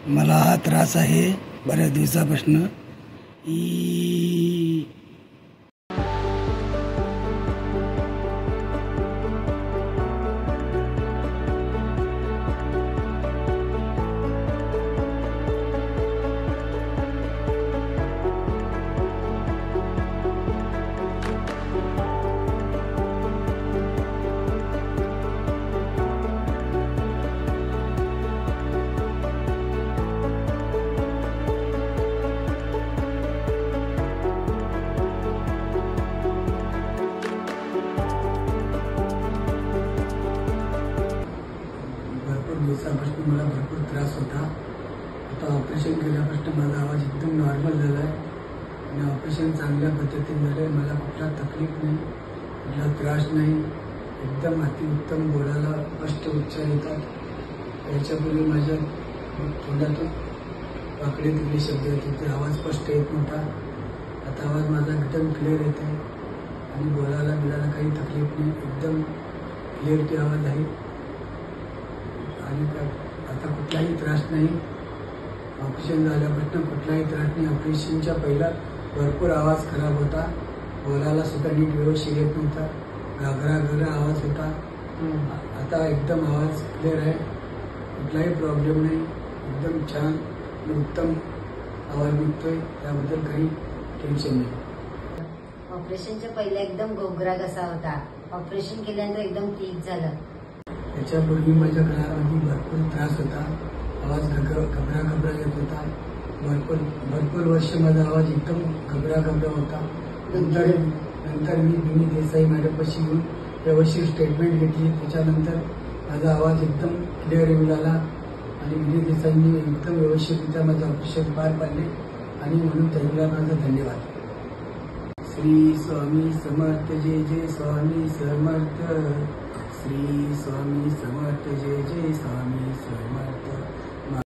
मला हा त्रास आहे बऱ्याच दिवसापासून. भरपूर दिवसापासून मला भरपूर त्रास होता. आता ऑपरेशन केल्यापासून माझा आवाज एकदम नॉर्मल झाला आहे आणि ऑपरेशन चांगल्या पद्धतीने झालं आहे. मला कुठला तकलीफ नाही, कुठला त्रास नाही. एकदम अतिउत्तम, बोलायला स्पष्ट उच्चार येतात. याच्यापूर्वी माझ्या तोंडातून वाकडे तिकडे शब्द येत होते, आवाज स्पष्ट येत नव्हता. आता आवाज माझा एकदम क्लिअर येत आहे आणि बोलायला बिलायला काही तकलीफ नाही. एकदम क्लिअरिटी आवाज आहे आणि आता कुठलाही त्रास नाही. ऑपरेशन झाल्यापासून कुठलाही त्रास नाही. ऑपरेशनच्या पहिला भरपूर आवाज खराब होता, बोलायला सुद्धा नीट व्यवस्थित येत नव्हता, घागरा आवाज होता. आता एकदम आवाज क्लिअर आहे, कुठलाही प्रॉब्लेम नाही. एकदम छान उत्तम आवाज निघतोय, त्याबद्दल काही टेन्शन नाही. ऑपरेशनच्या पहिला एकदम घोगरा घसा होता, ऑपरेशन केल्यानंतर एकदम ठीक झालं. त्याच्यापूर्वी माझ्या गळ्यामध्ये भरपूर त्रास होता, आवाज घबरा येत होता. भरपूर वर्ष माझा आवाज एकदम घबरा होता. नंतर मी विनी देसाई मॅडमपाशी येऊन व्यवस्थित स्टेटमेंट घेतली. त्याच्यानंतर माझा आवाज एकदम क्लिअर येऊ लागला आणि विनी देसाईंनी एकदम व्यवस्थितरित्या माझं ऑपरेशन पार पाडले आणि म्हणून त्यांना माझा धन्यवाद. श्री स्वामी समर्थ. जय जय स्वामी समर्थ. श्री स्वामी समर्थ. जय जय स्वामी समर्थ.